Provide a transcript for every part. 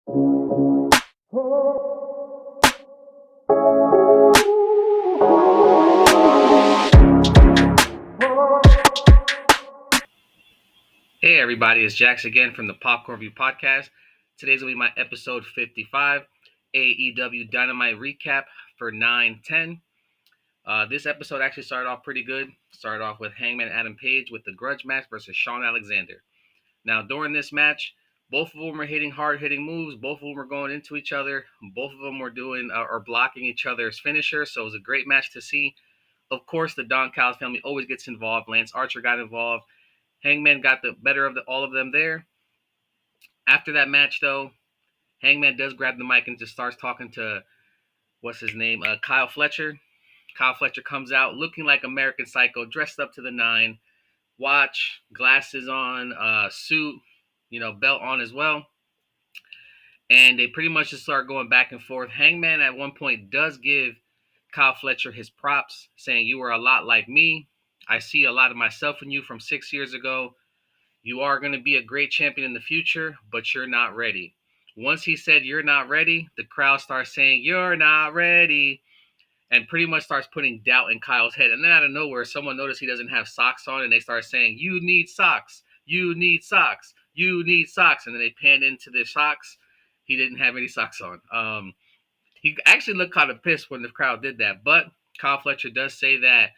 Hey everybody, it's Jax again from the Popcorn View Podcast. Today's going to be my episode 55, AEW Dynamite Recap for 9/10. This episode actually started off pretty good. Started off with Hangman Adam Page with the grudge match versus Shawn Alexander. Now, during this match, both of them were hitting hard-hitting moves. Both of them were going into each other. Both of them were doing or blocking each other's finisher, so it was a great match to see. Of course, the Don Callis family always gets involved. Lance Archer got involved. Hangman got the better of all of them there. After that match, though, Hangman does grab the mic and just starts talking to, what's his name, Kyle Fletcher. Kyle Fletcher comes out looking like American Psycho, dressed up to the nine, watch, glasses on, suit, belt on as well. And they pretty much just start going back and forth. Hangman at one point does give Kyle Fletcher his props, saying, "You are a lot like me. I see a lot of myself in you from 6 years ago. You are going to be a great champion in the future, but you're not ready." Once he said, "You're not ready," the crowd starts saying, "You're not ready," and pretty much starts putting doubt in Kyle's head. And then out of nowhere, someone noticed he doesn't have socks on, and they start saying, "You need socks. You need socks. You need socks." And then they panned into the socks. He didn't have any socks on. He actually looked kind of pissed when the crowd did that. But Kyle Fletcher does say that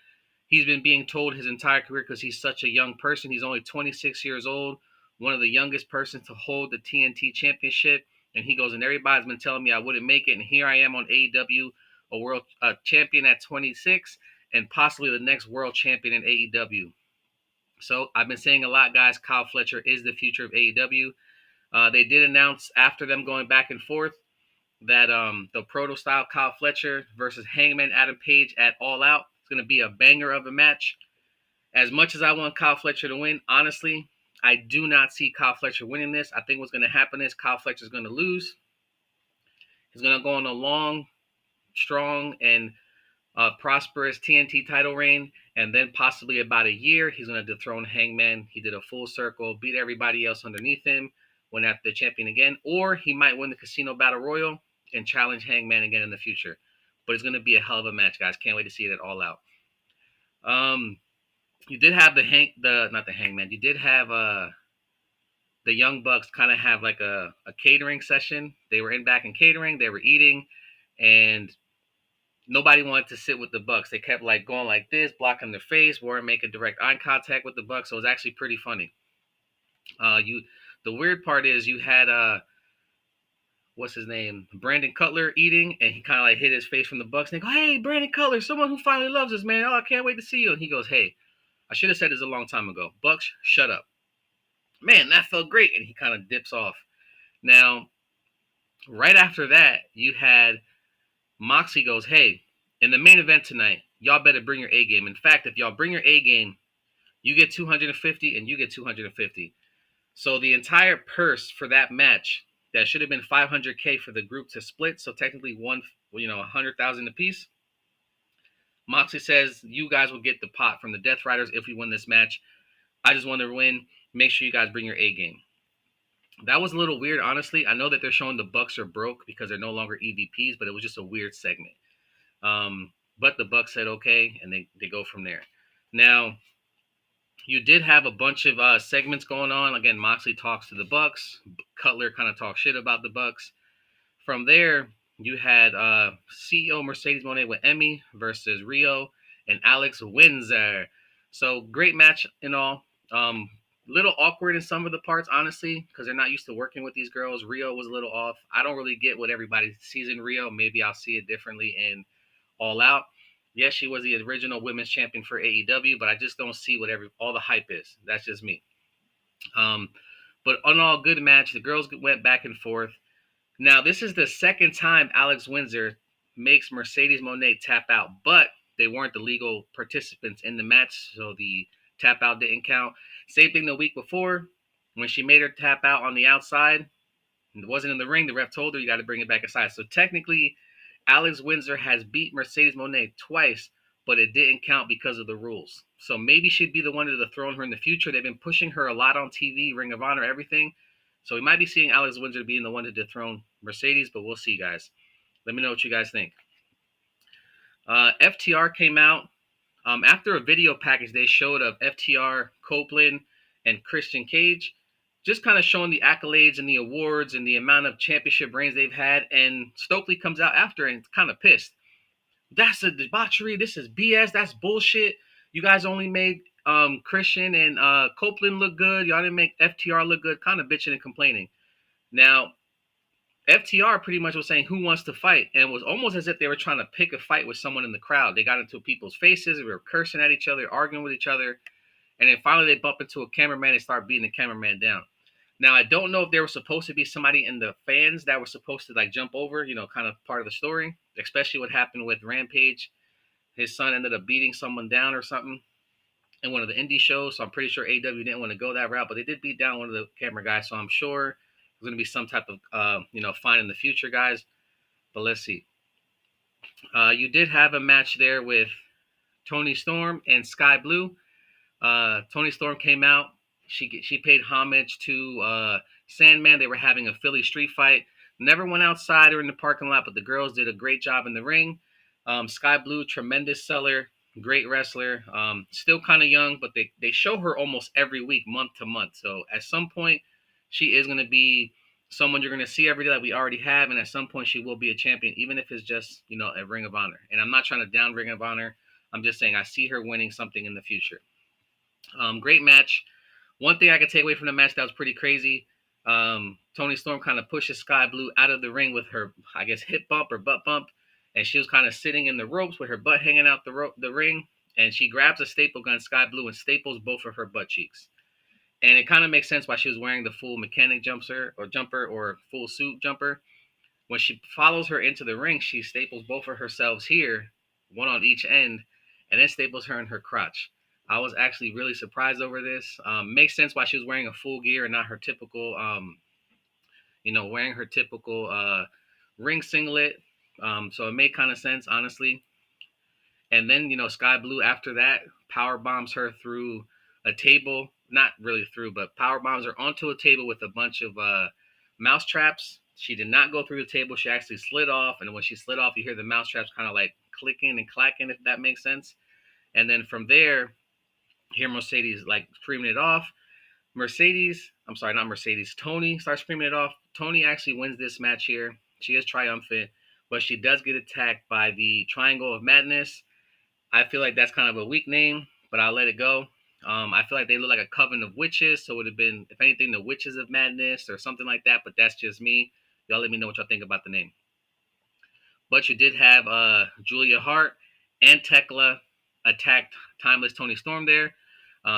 he's been being told his entire career, because he's such a young person. He's only 26 years old, one of the youngest persons to hold the TNT championship. And he goes, and everybody's been telling me I wouldn't make it. And here I am on AEW, a world champion at 26, and possibly the next world champion in AEW. So I've been saying a lot, guys. Kyle Fletcher is the future of AEW. They did announce after them going back and forth that the proto style Kyle Fletcher versus Hangman Adam Page at All Out is going to be a banger of a match. As much as I want Kyle Fletcher to win, honestly, I do not see Kyle Fletcher winning this. I think what's going to happen is Kyle Fletcher is going to lose. He's going to go on a long, strong, and prosperous TNT title reign, and then possibly about a year, he's going to dethrone Hangman. He did a full circle, beat everybody else underneath him, went after the champion again, or he might win the Casino Battle Royal and challenge Hangman again in the future. But it's going to be a hell of a match, guys. Can't wait to see it all out. You did have not the Hangman. You did have the Young Bucks kind of have like a catering session. They were in back in catering. They were eating, and nobody wanted to sit with the Bucks. They kept like going like this, blocking their face, weren't making direct eye contact with the Bucks. So it was actually pretty funny. The weird part is you had what's his name, Brandon Cutler eating, and he kind of like hid his face from the Bucks. And they go, "Hey, Brandon Cutler, someone who finally loves us, man. Oh, I can't wait to see you." And he goes, "Hey, I should have said this a long time ago. Bucks, shut up. Man, that felt great." And he kind of dips off. Now, right after that, you had Moxie goes, "Hey, in the main event tonight, y'all better bring your A game. In fact, if y'all bring your A game, you get 250 and you get 250. So the entire purse for that match that should have been 500K for the group to split, so technically 100,000 apiece. Moxley says you guys will get the pot from the Death Riders if we win this match. I just want to win. Make sure you guys bring your A game." That was a little weird, honestly. I know that they're showing the Bucks are broke because they're no longer EVPs, but it was just a weird segment. But the Bucks said okay, and they go from there. Now, you did have a bunch of segments going on. Again, Moxley talks to the Bucks. Cutler kind of talks shit about the Bucks. From there, you had CEO Mercedes Moné with Emmy versus Rio and Alex Windsor. So great match and all. Little awkward in some of the parts, honestly, because they're not used to working with these girls. Rio was a little off. I don't really get what everybody sees in Rio. Maybe I'll see it differently in All Out. Yes, she was the original women's champion for AEW, but I just don't see what all the hype is. That's just me. But on all, good match. The girls went back and forth. Now, this is the second time Alex Windsor makes Mercedes Moné tap out, but they weren't the legal participants in the match, so the tap out didn't count. Same thing the week before when she made her tap out on the outside. It wasn't in the ring. The ref told her you got to bring it back inside. So technically, Alex Windsor has beat Mercedes Moné twice, but it didn't count because of the rules. So maybe she'd be the one to dethrone her in the future. They've been pushing her a lot on TV, Ring of Honor, everything. So we might be seeing Alex Windsor being the one to dethrone Mercedes, but we'll see, guys. Let me know what you guys think. FTR came out. After a video package they showed of FTR, Copeland, and Christian Cage, just kind of showing the accolades and the awards and the amount of championship reigns they've had. And Stokely comes out after and kind of pissed. That's a debauchery. This is BS. That's bullshit. You guys only made Christian and Copeland look good. Y'all didn't make FTR look good. Kind of bitching and complaining. Now, FTR pretty much was saying who wants to fight, and it was almost as if they were trying to pick a fight with someone in the crowd. They got into people's faces, they were cursing at each other, arguing with each other, and then finally they bump into a cameraman and start beating the cameraman down. Now I don't know if there was supposed to be somebody in the fans that were supposed to like jump over, kind of part of the story, especially what happened with Rampage. His son ended up beating someone down or something in one of the indie shows, so I'm pretty sure AEW didn't want to go that route, but they did beat down one of the camera guys, so I'm sure there's going to be some type of, fine in the future, guys. But let's see. You did have a match there with Toni Storm and Sky Blue. Toni Storm came out. She paid homage to Sandman. They were having a Philly street fight. Never went outside or in the parking lot, but the girls did a great job in the ring. Sky Blue, tremendous seller, great wrestler. Still kind of young, but they show her almost every week, month to month. So at some point, she is going to be someone you're going to see every day that we already have, and at some point she will be a champion, even if it's just, a Ring of Honor. And I'm not trying to down Ring of Honor. I'm just saying I see her winning something in the future. Great match. One thing I could take away from the match that was pretty crazy, Toni Storm kind of pushes Sky Blue out of the ring with her, I guess, hip bump or butt bump, and she was kind of sitting in the ropes with her butt hanging out the ring, and she grabs a staple gun, Sky Blue, and staples both of her butt cheeks. And it kind of makes sense why she was wearing the full mechanic jumper or full suit jumper. When she follows her into the ring, she staples both of herself here, one on each end, and then staples her in her crotch. I was actually really surprised over this. Makes sense why she was wearing a full gear and not her typical, wearing her typical ring singlet. So it made kind of sense, honestly. And then, Sky Blue after that power bombs her through a table. Not really through, but power bombs her onto a table with a bunch of mouse traps. She did not go through the table. She actually slid off. And when she slid off, you hear the mouse traps kind of like clicking and clacking, if that makes sense. And then from there, hear Mercedes like screaming it off. Toni starts screaming it off. Toni actually wins this match here. She is triumphant, but she does get attacked by the Triangle of Madness. I feel like that's kind of a weak name, but I'll let it go. I feel like they look like a coven of witches, so it would have been, if anything, the Witches of Madness or something like that, but that's just me. Y'all let me know what y'all think about the name. But you did have Julia Hart and Tekla attacked Timeless Toni Storm there.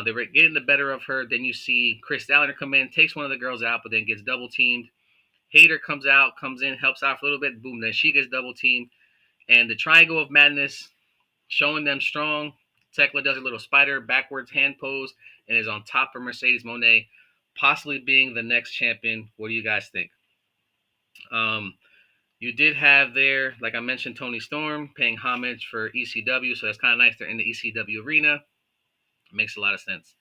They were getting the better of her. Then you see Chris Statlander come in, takes one of the girls out, but then gets double teamed. Hayter comes in, helps out for a little bit. Boom, then she gets double teamed. And the Triangle of Madness, showing them strong. Tekla does a little spider backwards hand pose and is on top of Mercedes Moné, possibly being the next champion. What do you guys think? You did have there, like I mentioned, Toni Storm paying homage for ECW, so that's kind of nice. They're in the ECW arena. It makes a lot of sense.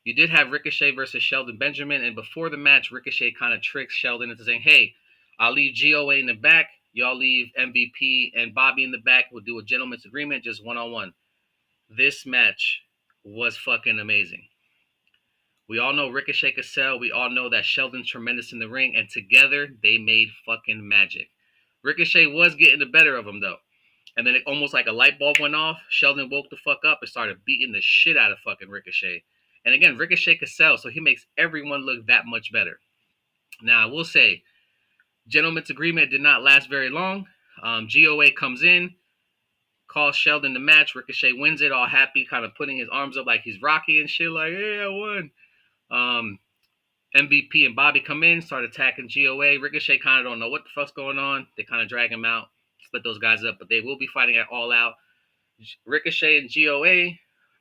You did have Ricochet versus Shelton Benjamin, and before the match, Ricochet kind of tricks Sheldon into saying, hey, I'll leave GOA in the back. Y'all leave MVP and Bobby in the back. We'll do a gentleman's agreement, just one-on-one. This match was fucking amazing. We all know Ricochet could sell. We all know that Sheldon's tremendous in the ring, and together they made fucking magic. Ricochet was getting the better of him, though. And then it almost like a light bulb went off. Sheldon woke the fuck up and started beating the shit out of fucking Ricochet. And again, Ricochet could sell, so he makes everyone look that much better. Now, I will say, gentleman's agreement did not last very long. GOA comes in, calls Sheldon the match. Ricochet wins it, all happy, kind of putting his arms up like he's Rocky and shit, like, yeah, I won. MVP and Bobby come in, start attacking GOA. Ricochet kind of don't know what the fuck's going on. They kind of drag him out, split those guys up, but they will be fighting at All Out. Ricochet and GOA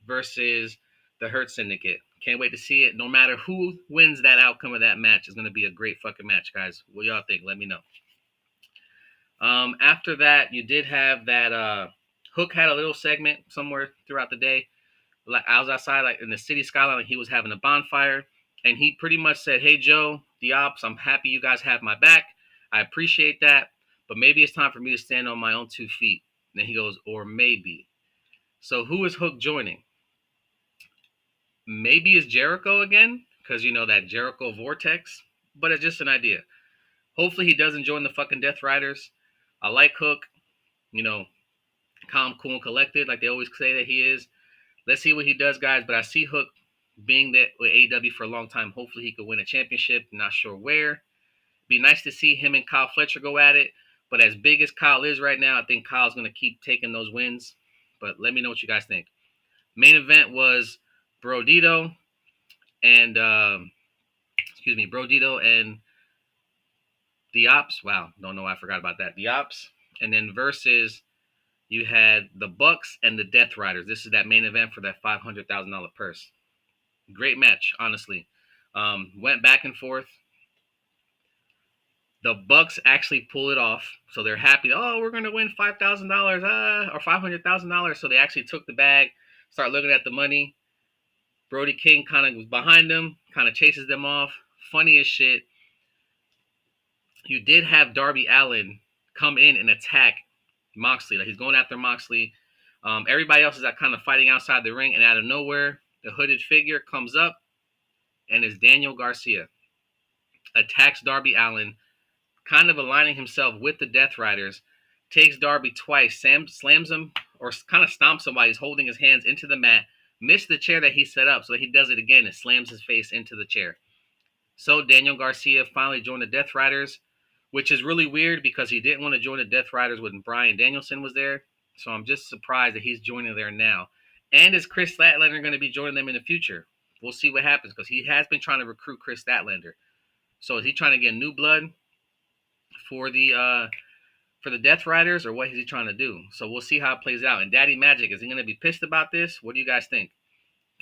versus the Hurt Syndicate. Can't wait to see it. No matter who wins that outcome of that match, it's going to be a great fucking match, guys. What y'all think? Let me know. After that, you did have that Hook had a little segment somewhere throughout the day. Like I was outside, like in the city skyline, like he was having a bonfire. and he pretty much said, "Hey Joe, the ops, I'm happy you guys have my back. I appreciate that, but maybe it's time for me to stand on my own 2 feet." And then he goes, "Or maybe." So who is Hook joining? Maybe it's Jericho again, because you know that Jericho vortex, but it's just an idea. Hopefully he doesn't join the fucking Death Riders. I like Hook, you know, calm, cool, and collected, like they always say that he is. Let's see what he does, guys. But I see Hook being there with AEW for a long time. Hopefully he could win a championship. Not sure where. Be nice to see him and Kyle Fletcher go at it. But as big as Kyle is right now, I think Kyle's going to keep taking those wins. But let me know what you guys think. Main event was Brodito and Brodito and the Ops. Wow, don't know why I forgot about that. The Ops, and then versus you had the Bucks and the Death Riders. This is that main event for that $500,000 purse. Great match, honestly. Went back and forth. The Bucks actually pull it off, so they're happy. Oh, we're gonna win $5,000 or $500,000. So they actually took the bag, start looking at the money. Brody King kind of was behind them, kind of chases them off. Funny as shit. You did have Darby Allin come in and attack Moxley. Like he's going after Moxley. Everybody else is kind of fighting outside the ring, and out of nowhere, the hooded figure comes up, and it's Daniel Garcia. Attacks Darby Allin, kind of aligning himself with the Death Riders. Takes Darby twice, slams him, or kind of stomps him while he's holding his hands into the mat. Missed the chair that he set up, so he does it again and slams his face into the chair. So Daniel Garcia finally joined the Death Riders, which is really weird because he didn't want to join the Death Riders when Bryan Danielson was there. So I'm just surprised that he's joining there now. And is Chris Statlander going to be joining them in the future? We'll see what happens because he has been trying to recruit Chris Statlander. So is he trying to get new blood for the Death Riders, or what is he trying to do? So we'll see how it plays out. And Daddy Magic, is he going to be pissed about this? What do you guys think?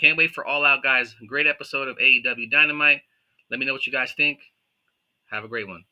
Can't wait for All Out, guys. Great episode of AEW Dynamite. Let me know what you guys think. Have a great one.